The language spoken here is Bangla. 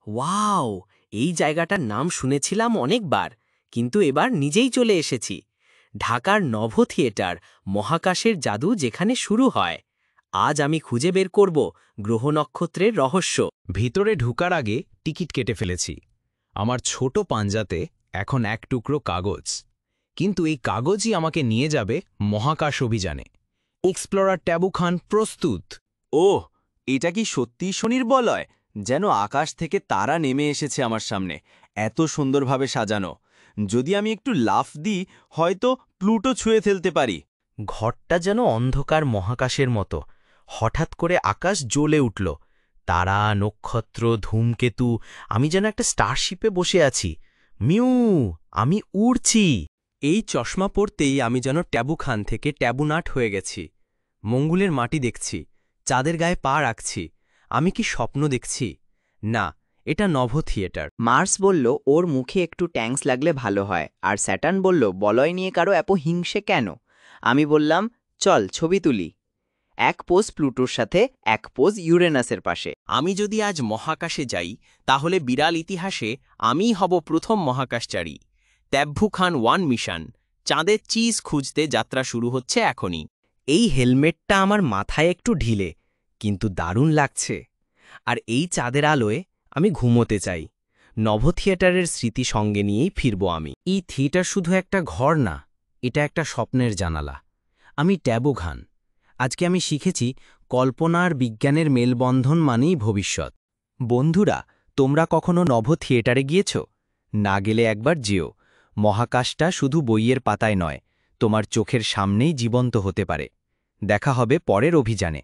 ওয়াও! এই জায়গাটার নাম শুনেছিলাম অনেকবার, কিন্তু এবার নিজেই চলে এসেছি। ঢাকার নভ থিয়েটার, মহাকাশের জাদু যেখানে শুরু হয়। আজ আমি খুঁজে বের করব গ্রহ নক্ষত্রের রহস্য। ভিতরে ঢুকার আগে টিকিট কেটে ফেলেছি। আমার ছোট পাঞ্জাতে এখন এক টুকরো কাগজ, কিন্তু এই কাগজই আমাকে নিয়ে যাবে মহাকাশ অভিযানে। এক্সপ্লোরার ট্যাবু খান প্রস্তুত। ওহ, এটা কি সত্যিই স্বনির্বলয়? যেন আকাশ থেকে তারা নেমে এসেছে আমার সামনে, এত সুন্দরভাবে সাজানো। যদি আমি একটু লাফ দিই, হয়তো প্লুটো ছুঁয়ে ফেলতে পারি। ঘরটা যেন অন্ধকার মহাকাশের মতো। হঠাৎ করে আকাশ জ্বলে উঠল। তারা, নক্ষত্র, ধূমকেতু, আমি যেন একটা স্টারশিপে বসে আছি। মিউ, আমি উড়ছি। এই চশমা পরতেই আমি যেন ট্যাবু খান থেকে ট্যাবুনাট হয়ে গেছি। মঙ্গলের মাটি দেখছি, চাঁদের গায়ে পা রাখছি। আমি কি স্বপ্ন দেখছি? না, এটা নভ থিয়েটার। মার্স বলল ওর মুখে একটু ট্যাঙ্কস লাগলে ভালো হয়, আর স্যাটার্ন বলল বলয় নিয়ে কারো এত হিংসে কেন। আমি বললাম চল ছবি তুলি। এক পোজ প্লুটোর সাথে, এক পোজ ইউরেনাসের পাশে। আমি যদি আজ মহাকাশে যাই, তাহলে বিরাল ইতিহাসে আমিই হব প্রথম মহাকাশচারী। ট্যাবু খান 1 মিশন, চাঁদের চিজ খুঁজতে যাত্রা শুরু হচ্ছে এখনই। এই হেলমেটটা আমার মাথায় একটু ঢিলে, কিন্তু দারুণ লাগছে। আর এই চাঁদের আলোয় আমি ঘুমোতে চাই। নভ থিয়েটারের স্মৃতি সঙ্গে নিয়েই ফিরব আমি। এই থিয়েটার শুধু একটা ঘর না, এটা একটা স্বপ্নের জানালা। আমি ট্যাবু খান। আজকে আমি শিখেছি কল্পনা আর বিজ্ঞানের মেলবন্ধন মানেই ভবিষ্যৎ। বন্ধুরা, তোমরা কখনো নভ থিয়েটারে গিয়েছ? না গেলে একবার যেও। মহাকাশটা শুধু বইয়ের পাতায় নয়, তোমার চোখের সামনেই জীবন্ত হতে পারে। দেখা হবে পরের অভিযানে।